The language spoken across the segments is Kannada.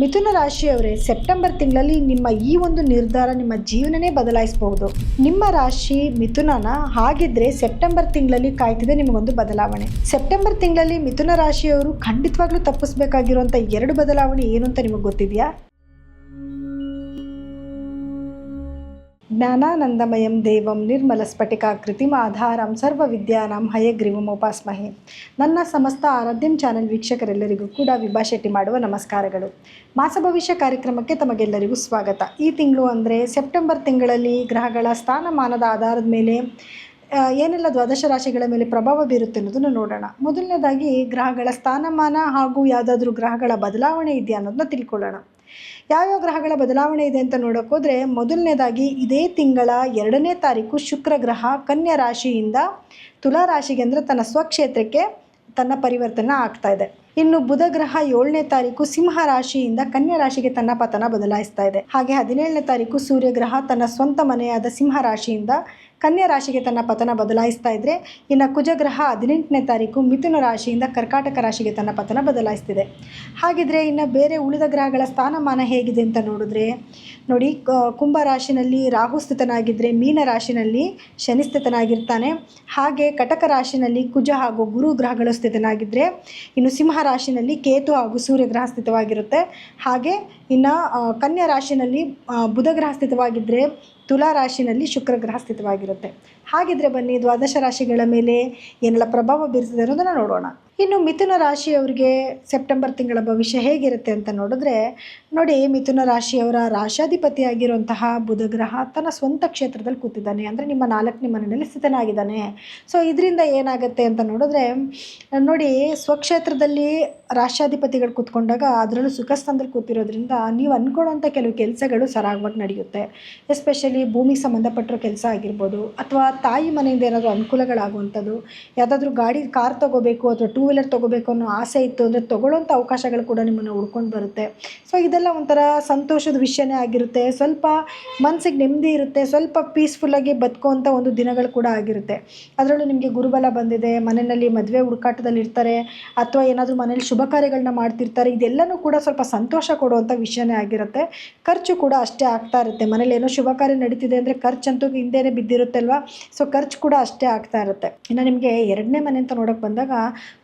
ಮಿಥುನ ರಾಶಿಯವರೇ, ಸೆಪ್ಟೆಂಬರ್ ತಿಂಗಳಲ್ಲಿ ನಿಮ್ಮ ಈ ಒಂದು ನಿರ್ಧಾರ ನಿಮ್ಮ ಜೀವನನೇ ಬದಲಾಯಿಸಬಹುದು. ನಿಮ್ಮ ರಾಶಿ ಮಿಥುನನ, ಹಾಗಿದ್ರೆ ಸೆಪ್ಟೆಂಬರ್ ತಿಂಗಳಲ್ಲಿ ಕಾಯ್ತಿದೆ ನಿಮಗೊಂದು ಬದಲಾವಣೆ. ಸೆಪ್ಟೆಂಬರ್ ತಿಂಗಳಲ್ಲಿ ಮಿಥುನ ರಾಶಿಯವರು ಖಂಡಿತವಾಗ್ಲೂ ತಪ್ಪಿಸಬೇಕಾಗಿರುವಂಥ 2 ಬದಲಾವಣೆ ಏನು ಅಂತ ನಿಮಗೆ ಗೊತ್ತಿದೆಯಾ? ಜ್ಞಾನಾನಂದಮಯಂ ದೇವಂ ನಿರ್ಮಲ ಸ್ಫಟಿಕಾಕೃತಿಂ ಆಧಾರಂ ಸರ್ವ ವಿದ್ಯಾನಾಂ ಹಯಗ್ರೀವಂ ಉಪಾಸ್ಮಹೆ. ನನ್ನ ಸಮಸ್ತ ಆರಾಧ್ಯಂ ಚಾನೆಲ್ ವೀಕ್ಷಕರೆಲ್ಲರಿಗೂ ಕೂಡ ವಿಭಾ ಶೆಟ್ಟಿ ಮಾಡುವ ನಮಸ್ಕಾರಗಳು. ಮಾಸ ಭವಿಷ್ಯ ಕಾರ್ಯಕ್ರಮಕ್ಕೆ ತಮಗೆಲ್ಲರಿಗೂ ಸ್ವಾಗತ. ಈ ತಿಂಗಳು ಅಂದರೆ ಸೆಪ್ಟೆಂಬರ್ ತಿಂಗಳಲ್ಲಿ ಗ್ರಹಗಳ ಸ್ಥಾನಮಾನದ ಆಧಾರದ ಮೇಲೆ ಏನೆಲ್ಲ ದ್ವಾದಶ ರಾಶಿಗಳ ಮೇಲೆ ಪ್ರಭಾವ ಬೀರುತ್ತೆ ಅನ್ನೋದನ್ನು ನೋಡೋಣ. ಮೊದಲನೇದಾಗಿ ಗ್ರಹಗಳ ಸ್ಥಾನಮಾನ ಹಾಗೂ ಯಾವುದಾದ್ರೂ ಗ್ರಹಗಳ ಬದಲಾವಣೆ ಇದೆಯಾ ಅನ್ನೋದನ್ನ ತಿಳ್ಕೊಳ್ಳೋಣ. ಯಾವ್ಯಾವ ಗ್ರಹಗಳ ಬದಲಾವಣೆ ಇದೆ ಅಂತ ನೋಡೋಕ್ಕೋದ್ರೆ, ಮೊದಲನೇದಾಗಿ ಇದೇ ತಿಂಗಳ 2ನೇ ತಾರೀಕು ಶುಕ್ರ ಗ್ರಹ ಕನ್ಯಾ ರಾಶಿಯಿಂದ ತುಲಾ ರಾಶಿಗೆ ಅಂದರೆ ತನ್ನ ಸ್ವಕ್ಷೇತ್ರಕ್ಕೆ ತನ್ನ ಪರಿವರ್ತನೆ ಆಗ್ತಾ ಇದೆ. ಇನ್ನು ಬುಧ ಗ್ರಹ 7ನೇ ತಾರೀಕು ಸಿಂಹ ರಾಶಿಯಿಂದ ಕನ್ಯಾ ರಾಶಿಗೆ ತನ್ನ ಪತನ ಬದಲಾಯಿಸ್ತಾ ಇದೆ. ಹಾಗೆ 17ನೇ ತಾರೀಕು ಸೂರ್ಯ ಗ್ರಹ ತನ್ನ ಸ್ವಂತ ಮನೆಯಾದ ಸಿಂಹ ರಾಶಿಯಿಂದ ಕನ್ಯಾ ರಾಶಿಗೆ ತನ್ನ ಪತನ ಬದಲಾಯಿಸ್ತಾ ಇದ್ರೆ, ಇನ್ನು ಕುಜಗ್ರಹ 18ನೇ ತಾರೀಕು ಮಿಥುನ ರಾಶಿಯಿಂದ ಕರ್ಕಾಟಕ ರಾಶಿಗೆ ತನ್ನ ಪತನ ಬದಲಾಯಿಸ್ತಿದೆ. ಹಾಗಿದ್ರೆ ಇನ್ನು ಬೇರೆ ಉಳಿದ ಗ್ರಹಗಳ ಸ್ಥಾನಮಾನ ಹೇಗಿದೆ ಅಂತ ನೋಡಿದ್ರೆ ನೋಡಿ, ಕುಂಭ ರಾಶಿನಲ್ಲಿ ರಾಹು ಸ್ಥಿತನಾಗಿದ್ದರೆ ಮೀನ ರಾಶಿನಲ್ಲಿ ಶನಿ ಸ್ಥಿತನಾಗಿರ್ತಾನೆ. ಹಾಗೆ ಕಟಕ ರಾಶಿನಲ್ಲಿ ಕುಜ ಹಾಗೂ ಗುರು ಗ್ರಹಗಳು ಸ್ಥಿತನಾಗಿದ್ದರೆ, ಇನ್ನು ಸಿಂಹ ರಾಶಿನಲ್ಲಿ ಕೇತು ಹಾಗೂ ಸೂರ್ಯ ಗ್ರಹ ಸ್ಥಿತವಾಗಿರುತ್ತೆ. ಹಾಗೆ ಇನ್ನು ಕನ್ಯಾ ರಾಶಿನಲ್ಲಿ ಬುಧ ಗ್ರಹ ಸ್ಥಿತವಾಗಿದ್ದರೆ ತುಲಾ ರಾಶಿನಲ್ಲಿ ಶುಕ್ರ ಗ್ರಹ ಸ್ಥಿತವಾಗಿರುತ್ತೆ. ಹಾಗಿದ್ರೆ ಬನ್ನಿ ದ್ವಾದಶ ರಾಶಿಗಳ ಮೇಲೆ ಏನೆಲ್ಲ ಪ್ರಭಾವ ಬೀರ್ತದೆ ಅನ್ನೋದನ್ನು ನೋಡೋಣ. ಇನ್ನು ಮಿಥುನ ರಾಶಿಯವರಿಗೆ ಸೆಪ್ಟೆಂಬರ್ ತಿಂಗಳ ಭವಿಷ್ಯ ಹೇಗಿರುತ್ತೆ ಅಂತ ನೋಡಿದ್ರೆ ನೋಡಿ, ಮಿಥುನ ರಾಶಿಯವರ ರಾಶಾಧಿಪತಿಯಾಗಿರುವಂತಹ ಬುಧ ಗ್ರಹ ತನ್ನ ಸ್ವಂತ ಕ್ಷೇತ್ರದಲ್ಲಿ ಕೂತಿದ್ದಾನೆ, ಅಂದರೆ ನಿಮ್ಮ 4ನೇ ಮನೆಯಲ್ಲಿ ಸ್ಥಿತನಾಗಿದ್ದಾನೆ. ಸೊ ಇದರಿಂದ ಏನಾಗುತ್ತೆ ಅಂತ ನೋಡಿದ್ರೆ ನೋಡಿ, ಸ್ವಕ್ಷೇತ್ರದಲ್ಲಿ ರಾಶಾಧಿಪತಿಗಳು ಕೂತ್ಕೊಂಡಾಗ ಅದರಲ್ಲೂ ಸುಖಸ್ಥಾನದಲ್ಲಿ ಕೂತಿರೋದ್ರಿಂದ ನೀವು ಅಂದ್ಕೊಳ್ಳೋಂಥ ಕೆಲವು ಕೆಲಸಗಳು ಸರಾಗವಾಗಿ ನಡೆಯುತ್ತೆ. ಎಸ್ಪೆಷಲಿ ಭೂಮಿಗೆ ಸಂಬಂಧಪಟ್ಟಿರೋ ಕೆಲಸ ಆಗಿರ್ಬೋದು, ಅಥವಾ ತಾಯಿ ಮನೆಯಿಂದ ಏನಾದರೂ ಅನುಕೂಲಗಳಾಗುವಂಥದ್ದು, ಯಾವುದಾದ್ರೂ ಕಾರ್ ತೊಗೋಬೇಕು ಅಥವಾ 2 ವೀಲರ್ ತೊಗೋಬೇಕು ಅನ್ನೋ ಆಸೆ ಇತ್ತು ಅಂದರೆ ತೊಗೊಳ್ಳೋಂಥ ಅವಕಾಶಗಳು ಕೂಡ ನಿಮ್ಮನ್ನು ಹುಡ್ಕೊಂಡು ಬರುತ್ತೆ. ಸೊ ಇದೆಲ್ಲ ಒಂಥರ ಸಂತೋಷದ ವಿಷಯನೇ ಆಗಿರುತ್ತೆ. ಸ್ವಲ್ಪ ಮನಸ್ಸಿಗೆ ನೆಮ್ಮದಿ ಇರುತ್ತೆ, ಸ್ವಲ್ಪ ಪೀಸ್ಫುಲ್ಲಾಗಿ ಬದುಕುವಂಥ ಒಂದು ದಿನಗಳು ಕೂಡ ಆಗಿರುತ್ತೆ. ಅದರಲ್ಲೂ ನಿಮಗೆ ಗುರುಬಲ ಬಂದಿದೆ, ಮನೆಯಲ್ಲಿ ಮದುವೆ ಹುಡುಕಾಟದಲ್ಲಿ ಇರ್ತಾರೆ, ಅಥವಾ ಏನಾದರೂ ಮನೇಲಿ ಶುಭ ಕಾರ್ಯಗಳನ್ನ ಮಾಡ್ತಿರ್ತಾರೆ, ಇದೆಲ್ಲನೂ ಕೂಡ ಸ್ವಲ್ಪ ಸಂತೋಷ ಕೊಡುವಂಥ ವಿಷಯನೇ ಆಗಿರುತ್ತೆ. ಖರ್ಚು ಕೂಡ ಅಷ್ಟೇ ಆಗ್ತಾ ಇರುತ್ತೆ. ಮನೇಲಿ ಏನೋ ಶುಭ ಕಾರ್ಯ ನಡೀತಿದೆ ಅಂದರೆ ಖರ್ಚಂತೂ ಹಿಂದೆನೇ ಬಿದ್ದಿರುತ್ತೆ ಅಲ್ವಾ. ಸೊ ಖರ್ಚು ಕೂಡ ಅಷ್ಟೇ ಆಗ್ತಾ ಇರುತ್ತೆ. ಇನ್ನು ನಿಮಗೆ 2ನೇ ಮನೆ ಅಂತ ನೋಡೋಕೆ ಬಂದಾಗ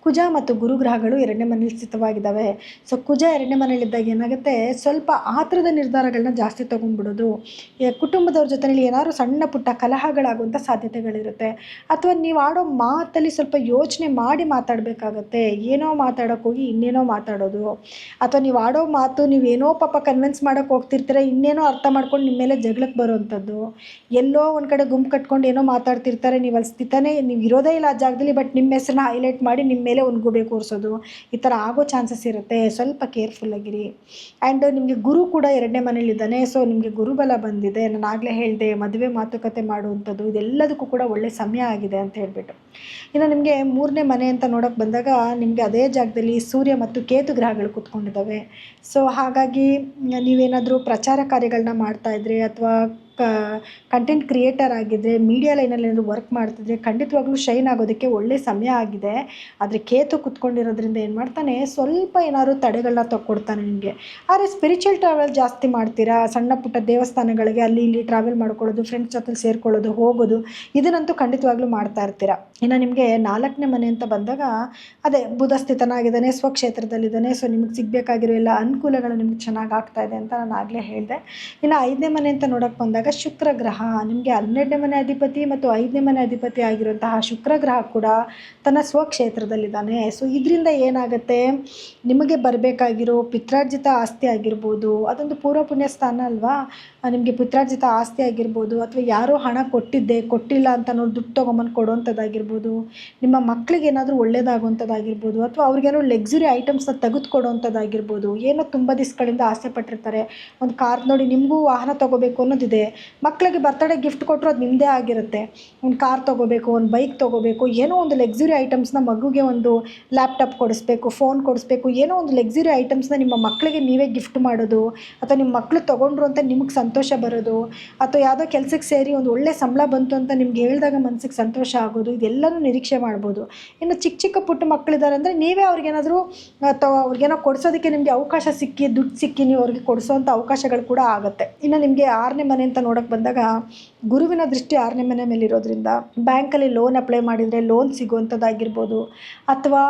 ಕುಜ ಮತ್ತು ಗುರು ಗ್ರಹಗಳು 2ನೇ ಮನೇಲಿ ಸ್ಥಿತವಾಗಿದ್ದಾವೆ. ಸೊ ಕುಜ 2ನೇ ಮನೇಲಿದ್ದಾಗ ಏನಾಗುತ್ತೆ, ಸ್ವಲ್ಪ ಆತುರದ ನಿರ್ಧಾರಗಳನ್ನ ಜಾಸ್ತಿ ತೊಗೊಂಡ್ಬಿಡೋದು, ಕುಟುಂಬದವ್ರ ಜೊತೆಯಲ್ಲಿ ಏನಾದ್ರು ಸಣ್ಣ ಪುಟ್ಟ ಕಲಹಗಳಾಗುವಂಥ ಸಾಧ್ಯತೆಗಳಿರುತ್ತೆ. ಅಥವಾ ನೀವು ಆಡೋ ಮಾತಲ್ಲಿ ಸ್ವಲ್ಪ ಯೋಚನೆ ಮಾಡಿ ಮಾತಾಡಬೇಕಾಗತ್ತೆ. ಏನೋ ಮಾತಾಡೋಕೆ ಹೋಗಿ ಇನ್ನೇನೋ ಮಾತಾಡೋದು, ಅಥವಾ ನೀವು ಆಡೋ ಮಾತು ನೀವೇನೋ ಪಾಪ ಕನ್ವಿನ್ಸ್ ಮಾಡೋಕೆ ಹೋಗ್ತಿರ್ತೀರ, ಇನ್ನೇನೋ ಅರ್ಥ ಮಾಡ್ಕೊಂಡು ನಿಮ್ಮ ಮೇಲೆ ಜಗಳಕ್ಕೆ ಬರೋವಂಥದ್ದು. ಎಲ್ಲೋ ಒಂದು ಕಡೆ ಗುಂಪು ಕಟ್ಕೊಂಡು ಏನೋ ಮಾತಾಡ್ತಿರ್ತಾರೆ, ನೀವು ಅಲ್ಲಿ ಸ್ಥಿತನೇ ನೀವು ಇರೋದೇ ಇಲ್ಲ ಆ ಜಾಗದಲ್ಲಿ, ಬಟ್ ನಿಮ್ಮ ಹೆಸರನ್ನ ಹೈಲೈಟ್ ಮಾಡಿ ನಿಮ್ಮ ಮೇಲೆ ಒಂದು ಗೂಬೆ ಕೂರಿಸೋದು, ಈ ಥರ ಆಗೋ ಚಾನ್ಸಸ್ ಇರುತ್ತೆ. ಸ್ವಲ್ಪ ಕೇರ್ಫುಲ್ಲಾಗಿರಿ. ಆ್ಯಂಡ್ ನಿಮಗೆ ಗುರು ಕೂಡ 2ನೇ ಮನೇಲಿದ್ದಾನೆ. ಸೊ ನಿಮಗೆ ಗುರುಬಲ ಬಂದಿದೆ. ನಾನು ಆಗಲೇ ಹೇಳಿದೆ, ಮದುವೆ ಮಾತುಕತೆ ಮಾಡುವಂಥದ್ದು ಇದೆಲ್ಲದಕ್ಕೂ ಕೂಡ ಒಳ್ಳೆ ಸಮಯ ಆಗಿದೆ ಅಂತ ಹೇಳ್ಬಿಟ್ಟು. ಇನ್ನು ನಿಮಗೆ 3ನೇ ಮನೆ ಅಂತ ನೋಡೋಕೆ ಬಂದಾಗ ನಿಮಗೆ ಅದೇ ಜಾಗದಲ್ಲಿ ಸೂರ್ಯ ಮತ್ತು ಕೇತು ಗ್ರಹಗಳು ಕೂತ್ಕೊಂಡಿದ್ದಾವೆ. ಸೊ ಹಾಗಾಗಿ ನೀವೇನಾದರೂ ಪ್ರಚಾರ ಕಾರ್ಯಗಳನ್ನ ಮಾಡ್ತಾಯಿದ್ರೆ, ಅಥವಾ ಕಂಟೆಂಟ್ ಕ್ರಿಯೇಟರ್ ಆಗಿದ್ದರೆ, ಮೀಡಿಯಾ ಲೈನಲ್ಲಿ ಏನಾದರೂ ವರ್ಕ್ ಮಾಡ್ತಿದ್ರೆ ಖಂಡಿತವಾಗ್ಲೂ ಶೈನ್ ಆಗೋದಕ್ಕೆ ಒಳ್ಳೆ ಸಮಯ ಆಗಿದೆ. ಆದರೆ ಕೇತು ಕೂತ್ಕೊಂಡಿರೋದ್ರಿಂದ ಏನು ಮಾಡ್ತಾನೆ, ಸ್ವಲ್ಪ ಏನಾದ್ರು ತಡೆಗಳನ್ನ ತಗೊಡ್ತಾನೆ ನಿಮಗೆ. ಆದರೆ ಸ್ಪಿರಿಚುವಲ್ ಟ್ರಾವೆಲ್ ಜಾಸ್ತಿ ಮಾಡ್ತೀರಾ, ಸಣ್ಣ ಪುಟ್ಟ ದೇವಸ್ಥಾನಗಳಿಗೆ ಅಲ್ಲಿ ಇಲ್ಲಿ ಟ್ರಾವೆಲ್ ಮಾಡ್ಕೊಳ್ಳೋದು, ಫ್ರೆಂಡ್ಸ್ ಜೊತೆ ಸೇರ್ಕೊಳ್ಳೋದು, ಹೋಗೋದು, ಇದನ್ನಂತೂ ಖಂಡಿತವಾಗ್ಲೂ ಮಾಡ್ತಾ ಇರ್ತೀರಾ. ಇನ್ನು ನಿಮಗೆ 4ನೇ ಮನೆ ಅಂತ ಬಂದಾಗ ಅದೇ ಬುಧ ಸ್ಥಿತನಾಗಿದ್ದಾನೆ, ಸ್ವಕ್ಷೇತ್ರದಲ್ಲಿದ್ದಾನೆ. ಸೊ ನಿಮಗೆ ಸಿಗಬೇಕಾಗಿರೋ ಎಲ್ಲ ಅನುಕೂಲಗಳು ನಿಮ್ಗೆ ಚೆನ್ನಾಗಿ ಆಗ್ತಾ ಇದೆ ಅಂತ ನಾನು ಆಗಲೇ ಹೇಳಿದೆ. ಇನ್ನು 5ನೇ ಮನೆ ಅಂತ ನೋಡೋಕೆ ಬಂದಾಗ ಶುಕ್ರ ಗ್ರಹ ನಿಮಗೆ 12ನೇ ಮನೆ ಅಧಿಪತಿ ಮತ್ತು 5ನೇ ಮನೆ ಅಧಿಪತಿ ಆಗಿರುವಂತಹ ಶುಕ್ರ ಗ್ರಹ ಕೂಡ ತನ್ನ ಸ್ವಕ್ಷೇತ್ರದಲ್ಲಿದ್ದಾನೆ. ಸೊ ಇದರಿಂದ ಏನಾಗುತ್ತೆ, ನಿಮಗೆ ಬರಬೇಕಾಗಿರೋ ಪಿತ್ರಾರ್ಜಿತ ಆಸ್ತಿ ಆಗಿರ್ಬೋದು, ಅದೊಂದು ಪೂರ್ವ ಪುಣ್ಯ ಸ್ಥಾನ ಅಲ್ವಾ, ನಿಮಗೆ ಪಿತ್ರಾರ್ಜಿತ ಆಸ್ತಿ ಆಗಿರ್ಬೋದು, ಅಥವಾ ಯಾರೋ ಹಣ ಕೊಟ್ಟಿಲ್ಲ ಅಂತ ನೋಡಿ ದುಡ್ಡು ತೊಗೊಂಬಂದು ಕೊಡೋವಂಥದ್ದಾಗಿರ್ಬೋದು, ನಿಮ್ಮ ಮಕ್ಕಳಿಗೆ ಏನಾದರೂ ಒಳ್ಳೇದಾಗುವಂಥದ್ದಾಗಿರ್ಬೋದು, ಅಥವಾ ಅವ್ರಿಗೇನೋ ಲಕ್ಸುರಿ ಐಟಮ್ಸ್ನ ತೆಗೆದುಕೊಡೋವಂಥದ್ದಾಗಿರ್ಬೋದು. ಏನೋ ತುಂಬ ದಿವಸಗಳಿಂದ ಆಸೆ ಪಟ್ಟಿರ್ತಾರೆ, ಒಂದು ಕಾರ್ ನೋಡಿ, ನಿಮಗೂ ವಾಹನ ತೊಗೋಬೇಕು ಅನ್ನೋದಿದೆ, ಮಕ್ಕಳಿಗೆ ಬರ್ತಡೇ ಗಿಫ್ಟ್ ಕೊಟ್ಟರು ಅದು ನಿಮ್ಮದೇ ಆಗಿರುತ್ತೆ. ಒಂದು ಕಾರ್ ತೊಗೋಬೇಕು, ಒಂದು ಬೈಕ್ ತೊಗೋಬೇಕು, ಏನೋ ಒಂದು ಲಕ್ಸುರಿ ಐಟಮ್ಸ್ನ ಮಗುಗೆ ಒಂದು ಲ್ಯಾಪ್ಟಾಪ್ ಕೊಡಿಸ್ಬೇಕು, ಫೋನ್ ಕೊಡಿಸ್ಬೇಕು, ಏನೋ ಒಂದು ಲಕ್ಸುರಿ ಐಟಮ್ಸ್ನ ನಿಮ್ಮ ಮಕ್ಕಳಿಗೆ ನೀವೇ ಗಿಫ್ಟ್ ಮಾಡೋದು, ಅಥವಾ ನಿಮ್ಮ ಮಕ್ಕಳು ತೊಗೊಂಡ್ರು ಅಂತ ನಿಮಗೆ ಸಂತೋಷ ಬರೋದು, ಅಥವಾ ಯಾವುದೋ ಕೆಲಸಕ್ಕೆ ಸೇರಿ ಒಂದು ಒಳ್ಳೆ ಸಂಬಳ ಬಂತು ಅಂತ ನಿಮ್ಗೆ ಹೇಳಿದಾಗ ಮನಸ್ಸಿಗೆ ಸಂತೋಷ ಆಗೋದು, ಇದೆಲ್ಲನೂ ನಿರೀಕ್ಷೆ ಮಾಡ್ಬೋದು. ಇನ್ನು ಚಿಕ್ಕ ಚಿಕ್ಕ ಪುಟ್ಟ ಮಕ್ಕಳಿದ್ದಾರೆ ಅಂದರೆ ನೀವೇ ಅವ್ರಿಗೇನಾದರೂ ಅಥವಾ ಅವ್ರಿಗೇನೋ ಕೊಡಿಸೋದಕ್ಕೆ ನಿಮಗೆ ಅವಕಾಶ ಸಿಕ್ಕಿ, ದುಡ್ಡು ಸಿಕ್ಕಿ ನೀವು ಅವ್ರಿಗೆ ಕೊಡಿಸೋವಂಥ ಅವಕಾಶಗಳು ಕೂಡ ಆಗುತ್ತೆ. ಇನ್ನು ನಿಮಗೆ 6ನೇ ಮನೆ ಅಂತ ನೋಡೋಕ್ಕೆ ಬಂದಾಗ ಗುರುವಿನ ದೃಷ್ಟಿ 6ನೇ ಮನೆ ಮೇಲೆ ಇರೋದ್ರಿಂದ ಬ್ಯಾಂಕಲ್ಲಿ ಲೋನ್ ಅಪ್ಲೈ ಮಾಡಿದರೆ ಲೋನ್ ಸಿಗುವಂಥದ್ದಾಗಿರ್ಬೋದು, ಅಥವಾ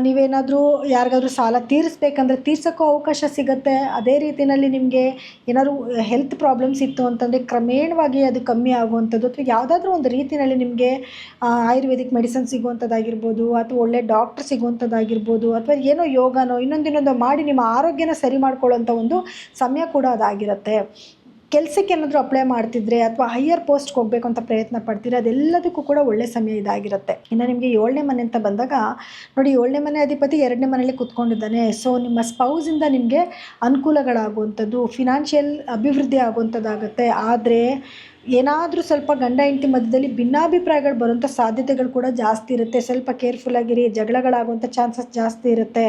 ನೀವೇನಾದರೂ ಯಾರಿಗಾದ್ರೂ ಸಾಲ ತೀರಿಸ್ಬೇಕಂದ್ರೆ ತೀರ್ಸೋಕ್ಕೂ ಅವಕಾಶ ಸಿಗುತ್ತೆ. ಅದೇ ರೀತಿಯಲ್ಲಿ ನಿಮಗೆ ಏನಾದರೂ ಹೆಲ್ತ್ ಪ್ರಾಬ್ಲಮ್ಸ್ ಇತ್ತು ಅಂತಂದರೆ ಕ್ರಮೇಣವಾಗಿ ಅದು ಕಮ್ಮಿ ಆಗುವಂಥದ್ದು, ಅಥವಾ ಯಾವುದಾದ್ರೂ ಒಂದು ರೀತಿಯಲ್ಲಿ ನಿಮಗೆ ಆಯುರ್ವೇದಿಕ್ ಮೆಡಿಸಿನ್ ಸಿಗುವಂಥದ್ದಾಗಿರ್ಬೋದು, ಅಥವಾ ಒಳ್ಳೆ ಡಾಕ್ಟ್ರ್ ಸಿಗುವಂಥದ್ದಾಗಿರ್ಬೋದು, ಅಥವಾ ಏನೋ ಯೋಗನೋ ಇನ್ನೊಂದು ಮಾಡಿ ನಿಮ್ಮ ಆರೋಗ್ಯನ ಸರಿ ಮಾಡ್ಕೊಳ್ಳೋಂಥ ಒಂದು ಸಮಯ ಕೂಡ ಅದಾಗಿರುತ್ತೆ. ಕೆಲಸಕ್ಕೆ ಏನಾದರೂ ಅಪ್ಲೈ ಮಾಡ್ತಿದ್ರೆ ಅಥವಾ ಹೈಯರ್ ಪೋಸ್ಟ್ಗೆ ಹೋಗಬೇಕು ಅಂತ ಪ್ರಯತ್ನ ಪಡ್ತೀರಾ, ಅದೆಲ್ಲದಕ್ಕೂ ಕೂಡ ಒಳ್ಳೆ ಸಮಯ ಇದಾಗಿರುತ್ತೆ. ಇನ್ನು ನಿಮಗೆ 7ನೇ ಮನೆ ಅಂತ ಬಂದಾಗ ನೋಡಿ, 7ನೇ ಮನೆ ಅಧಿಪತಿ 2ನೇ ಮನೆಯಲ್ಲಿ ಕೂತ್ಕೊಂಡಿದ್ದಾನೆ. ಸೊ ನಿಮ್ಮ ಸ್ಪೌಸಿಂದ ನಿಮಗೆ ಅನುಕೂಲಗಳಾಗುವಂಥದ್ದು, ಫಿನಾನ್ಷಿಯಲ್ ಅಭಿವೃದ್ಧಿ ಆಗುವಂಥದ್ದಾಗುತ್ತೆ. ಆದರೆ ಏನಾದರೂ ಸ್ವಲ್ಪ ಗಂಡ ಹೆಂಡತಿ ಮಧ್ಯದಲ್ಲಿ ಭಿನ್ನಾಭಿಪ್ರಾಯಗಳು ಬರುವಂಥ ಸಾಧ್ಯತೆಗಳು ಕೂಡ ಜಾಸ್ತಿ ಇರುತ್ತೆ. ಸ್ವಲ್ಪ ಕೇರ್ಫುಲ್ಲಾಗಿರಿ, ಜಗಳಗಳಾಗುವಂಥ ಚಾನ್ಸಸ್ ಜಾಸ್ತಿ ಇರುತ್ತೆ.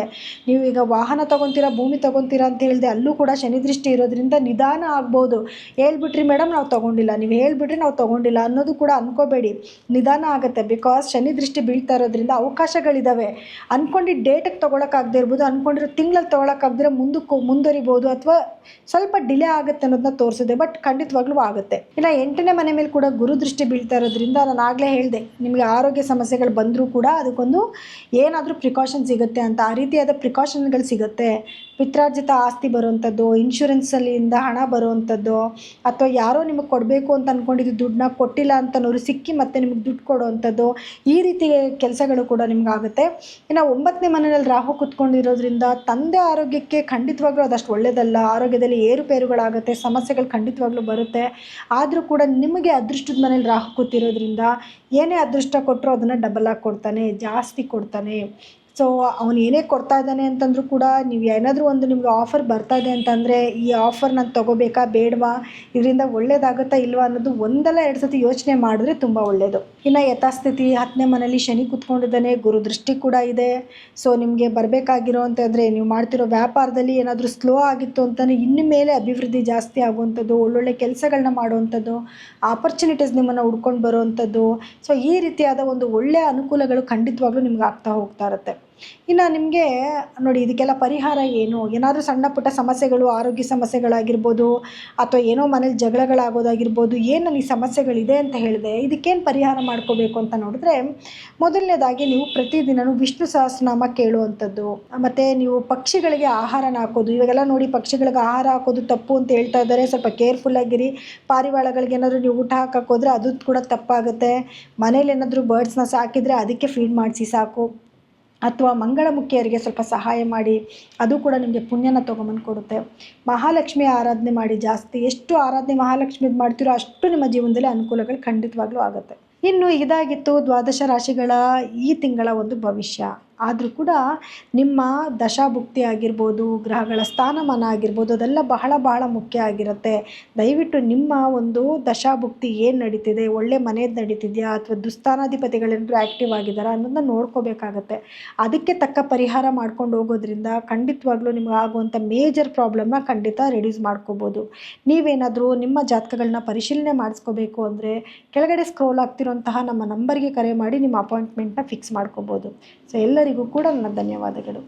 ನೀವು ಈಗ ವಾಹನ ತೊಗೊತೀರಾ, ಭೂಮಿ ತೊಗೊತೀರಾ ಅಂತ ಹೇಳಿದೆ, ಅಲ್ಲೂ ಕೂಡ ಶನಿ ದೃಷ್ಟಿ ಇರೋದ್ರಿಂದ ನಿಧಾನ ಆಗ್ಬೋದು. ಹೇಳ್ಬಿಟ್ರಿ ಮೇಡಮ್ ನಾವು ತೊಗೊಂಡಿಲ್ಲ, ನೀವು ಹೇಳ್ಬಿಟ್ರಿ ನಾವು ತೊಗೊಂಡಿಲ್ಲ ಅನ್ನೋದು ಕೂಡ ಅಂದ್ಕೋಬೇಡಿ, ನಿಧಾನ ಆಗುತ್ತೆ. ಬಿಕಾಸ್ ಶನಿ ದೃಷ್ಟಿ ಬೀಳ್ತಾ ಇರೋದ್ರಿಂದ ಅವಕಾಶಗಳಿದ್ದಾವೆ. ಅಂದ್ಕೊಂಡಿದ್ದು ಡೇಟಿಗೆ ತೊಗೊಳಕ್ಕಾಗದೇ ಇರ್ಬೋದು, ಅಂದ್ಕೊಂಡಿರೋ ತಿಂಗಳಲ್ಲಿ ತೊಗೊಳಕ್ಕಾಗದಿರೋ ಮುಂದುವರಿಬೋದು, ಅಥವಾ ಸ್ವಲ್ಪ ಡಿಲೇ ಆಗುತ್ತೆ ಅನ್ನೋದನ್ನ ತೋರಿಸಿದೆ. ಬಟ್ ಖಂಡಿತವಾಗ್ಲೂ ಆಗುತ್ತೆ. ಇಲ್ಲ 8ನೇ ಮನೆ ಮೇಲೆ ಕೂಡ ಗುರು ದೃಷ್ಟಿ ಬೀಳ್ತಾ ಇರೋದ್ರಿಂದ ನಾನು ಆಗಲೇ ಹೇಳಿದೆ, ನಿಮಗೆ ಆರೋಗ್ಯ ಸಮಸ್ಯೆಗಳು ಬಂದರೂ ಕೂಡ ಅದಕ್ಕೊಂದು ಏನಾದರೂ ಪ್ರಿಕಾಷನ್ ಸಿಗುತ್ತೆ ಅಂತ. ಆ ರೀತಿಯಾದ ಪ್ರಿಕಾಷನ್ಗಳು ಸಿಗುತ್ತೆ. ಪಿತ್ರಾರ್ಜಿತ ಆಸ್ತಿ ಬರುವಂಥದ್ದು, ಇನ್ಶೂರೆನ್ಸಲ್ಲಿಂದ ಹಣ ಬರುವಂಥದ್ದು, ಅಥವಾ ಯಾರೋ ನಿಮಗೆ ಕೊಡಬೇಕು ಅಂತ ಅಂದ್ಕೊಂಡಿದ್ದು ದುಡ್ಡನ್ನ ಕೊಟ್ಟಿಲ್ಲ ಅಂತನೋರು ಸಿಕ್ಕಿ ಮತ್ತೆ ನಿಮಗೆ ದುಡ್ಡು ಕೊಡೋವಂಥದ್ದು, ಈ ರೀತಿ ಕೆಲಸಗಳು ಕೂಡ ನಿಮ್ಗಾಗುತ್ತೆ. ಇನ್ನು 9ನೇ ಮನೆಯಲ್ಲಿ ರಾಹು ಕೂತ್ಕೊಂಡಿರೋದ್ರಿಂದ ತಂದೆ ಆರೋಗ್ಯಕ್ಕೆ ಖಂಡಿತವಾಗ್ಲೂ ಅದಷ್ಟು ಒಳ್ಳೆಯದಲ್ಲ. ಆರೋಗ್ಯದಲ್ಲಿ ಏರುಪೇರುಗಳಾಗುತ್ತೆ, ಸಮಸ್ಯೆಗಳು ಖಂಡಿತವಾಗ್ಲೂ ಬರುತ್ತೆ. ಆದರೂ ಕೂಡ ನಿಮಗೆ ಅದೃಷ್ಟದ ಮನೇಲಿ ರಾಹು ಕೂತಿರೋದ್ರಿಂದ ಏನೇ ಅದೃಷ್ಟ ಕೊಟ್ಟರು ಅದನ್ನು ಡಬಲ್ ಆಗಿ ಕೊಡ್ತಾನೆ, ಜಾಸ್ತಿ ಕೊಡ್ತಾನೆ. ಸೊ ಅವನು ಏನೇ ಕೊಡ್ತಾ ಇದ್ದಾನೆ ಅಂತಂದರೂ ಕೂಡ ನೀವು ಏನಾದರೂ ಒಂದು ನಿಮಗೆ ಆಫರ್ ಬರ್ತಾ ಇದೆ ಅಂತಂದರೆ ಈ ಆಫರ್ ನಾನು ತೊಗೋಬೇಕಾ ಬೇಡವಾ, ಇದರಿಂದ ಒಳ್ಳೇದಾಗುತ್ತಾ ಇಲ್ವಾ ಅನ್ನೋದು ಒಂದಲ್ಲ 2 ಸತಿ ಯೋಚನೆ ಮಾಡಿದ್ರೆ ತುಂಬ ಒಳ್ಳೆಯದು. ಇನ್ನು ಯಥಾಸ್ಥಿತಿ 10ನೇ ಮನೇಲಿ ಶನಿ ಕೂತ್ಕೊಂಡಿದ್ದಾನೆ, ಗುರು ದೃಷ್ಟಿ ಕೂಡ ಇದೆ. ಸೊ ನಿಮಗೆ ಬರಬೇಕಾಗಿರೋ ಅಂತಂದರೆ ನೀವು ಮಾಡ್ತಿರೋ ವ್ಯಾಪಾರದಲ್ಲಿ ಏನಾದರೂ ಸ್ಲೋ ಆಗಿತ್ತು ಅಂತಲೇ ಇನ್ನು ಮೇಲೆ ಅಭಿವೃದ್ಧಿ ಜಾಸ್ತಿ ಆಗುವಂಥದ್ದು, ಒಳ್ಳೊಳ್ಳೆ ಕೆಲಸಗಳನ್ನ ಮಾಡುವಂಥದ್ದು, ಆಪರ್ಚುನಿಟೀಸ್ ನಿಮ್ಮನ್ನು ಹುಡ್ಕೊಂಡು ಬರುವಂಥದ್ದು. ಸೊ ಈ ರೀತಿಯಾದ ಒಂದು ಒಳ್ಳೆಯ ಅನುಕೂಲಗಳು ಖಂಡಿತವಾಗ್ಲೂ ನಿಮ್ಗೆ ಆಗ್ತಾ ಹೋಗ್ತಾ ಇರುತ್ತೆ. ಇನ್ನು ನಿಮಗೆ ನೋಡಿ, ಇದಕ್ಕೆಲ್ಲ ಪರಿಹಾರ ಏನು? ಏನಾದರೂ ಸಣ್ಣ ಪುಟ್ಟ ಸಮಸ್ಯೆಗಳು, ಆರೋಗ್ಯ ಸಮಸ್ಯೆಗಳಾಗಿರ್ಬೋದು, ಅಥವಾ ಏನೋ ಮನೇಲಿ ಜಗಳಗಳಾಗೋದಾಗಿರ್ಬೋದು, ಏನು ನನಗೆ ಸಮಸ್ಯೆಗಳಿದೆ ಅಂತ ಹೇಳಿದೆ, ಇದಕ್ಕೇನು ಪರಿಹಾರ ಮಾಡ್ಕೋಬೇಕು ಅಂತ ನೋಡಿದ್ರೆ, ಮೊದಲನೇದಾಗಿ ನೀವು ಪ್ರತಿದಿನವೂ ವಿಷ್ಣು ಸಹಸ್ರನಾಮ ಕೇಳುವಂಥದ್ದು, ಮತ್ತು ನೀವು ಪಕ್ಷಿಗಳಿಗೆ ಆಹಾರನ ಹಾಕೋದು. ಇವಾಗೆಲ್ಲ ನೋಡಿ, ಪಕ್ಷಿಗಳಿಗೆ ಆಹಾರ ಹಾಕೋದು ತಪ್ಪು ಅಂತ ಹೇಳ್ತಾ ಇದ್ದಾರೆ, ಸ್ವಲ್ಪ ಕೇರ್ಫುಲ್ಲಾಗಿರಿ. ಪಾರಿವಾಳಗಳಿಗೆ ಏನಾದರೂ ನೀವು ಊಟ ಹಾಕೋದ್ರೆ ಅದು ಕೂಡ ತಪ್ಪಾಗುತ್ತೆ. ಮನೇಲಿ ಏನಾದರೂ ಬರ್ಡ್ಸ್ನ ಸಾಕಿದರೆ ಅದಕ್ಕೆ ಫೀಡ್ ಮಾಡಿಸಿ ಸಾಕು. ಅಥವಾ ಮಂಗಳಮುಖಿಯರಿಗೆ ಸ್ವಲ್ಪ ಸಹಾಯ ಮಾಡಿ, ಅದು ಕೂಡ ನಿಮಗೆ ಪುಣ್ಯನ ತೊಗೊಂಬಂದು ಕೊಡುತ್ತೆ. ಮಹಾಲಕ್ಷ್ಮಿ ಆರಾಧನೆ ಮಾಡಿ ಜಾಸ್ತಿ. ಎಷ್ಟು ಆರಾಧನೆ ಮಹಾಲಕ್ಷ್ಮಿದು ಮಾಡ್ತೀರೋ ಅಷ್ಟು ನಿಮ್ಮ ಜೀವನದಲ್ಲಿ ಅನುಕೂಲಗಳು ಖಂಡಿತವಾಗ್ಲೂ ಆಗುತ್ತೆ. ಇನ್ನು ಇದಾಗಿತ್ತು 12 ರಾಶಿಗಳ ಈ ತಿಂಗಳ ಒಂದು ಭವಿಷ್ಯ. ಆದರೂ ಕೂಡ ನಿಮ್ಮ ದಶಾಭುಕ್ತಿ ಆಗಿರ್ಬೋದು, ಗ್ರಹಗಳ ಸ್ಥಾನಮಾನ ಆಗಿರ್ಬೋದು, ಅದೆಲ್ಲ ಬಹಳ ಬಹಳ ಮುಖ್ಯ ಆಗಿರುತ್ತೆ. ದಯವಿಟ್ಟು ನಿಮ್ಮ ಒಂದು ದಶಾಭುಕ್ತಿ ಏನು ನಡೀತಿದೆ, ಒಳ್ಳೆ ಮನೆಯದು ನಡೀತಿದೆಯಾ, ಅಥವಾ ದುಸ್ಥಾನಾಧಿಪತಿಗಳೇನಾದರೂ ಆ್ಯಕ್ಟಿವ್ ಆಗಿದ್ದಾರಾ ಅನ್ನೋದನ್ನ ನೋಡ್ಕೋಬೇಕಾಗತ್ತೆ. ಅದಕ್ಕೆ ತಕ್ಕ ಪರಿಹಾರ ಮಾಡ್ಕೊಂಡು ಹೋಗೋದ್ರಿಂದ ಖಂಡಿತವಾಗ್ಲೂ ನಿಮ್ಗೆ ಆಗುವಂಥ ಮೇಜರ್ ಪ್ರಾಬ್ಲಮ್ನ ಖಂಡಿತ ರೆಡ್ಯೂಸ್ ಮಾಡ್ಕೋಬೋದು. ನೀವೇನಾದರೂ ನಿಮ್ಮ ಜಾತಕಗಳನ್ನ ಪರಿಶೀಲನೆ ಮಾಡಿಸ್ಕೋಬೇಕು ಅಂದರೆ ಕೆಳಗಡೆ ಸ್ಕ್ರೋಲ್ ಆಗ್ತಿರೋಂತಹ ನಮ್ಮ ನಂಬರ್ಗೆ ಕರೆ ಮಾಡಿ ನಿಮ್ಮ ಅಪಾಯಿಂಟ್ಮೆಂಟ್ನ ಫಿಕ್ಸ್ ಮಾಡ್ಕೋಬೋದು. ಸೊ ಎಲ್ಲರಿಗೂ ಕೂಡ ನನ್ನ ಧನ್ಯವಾದಗಳು.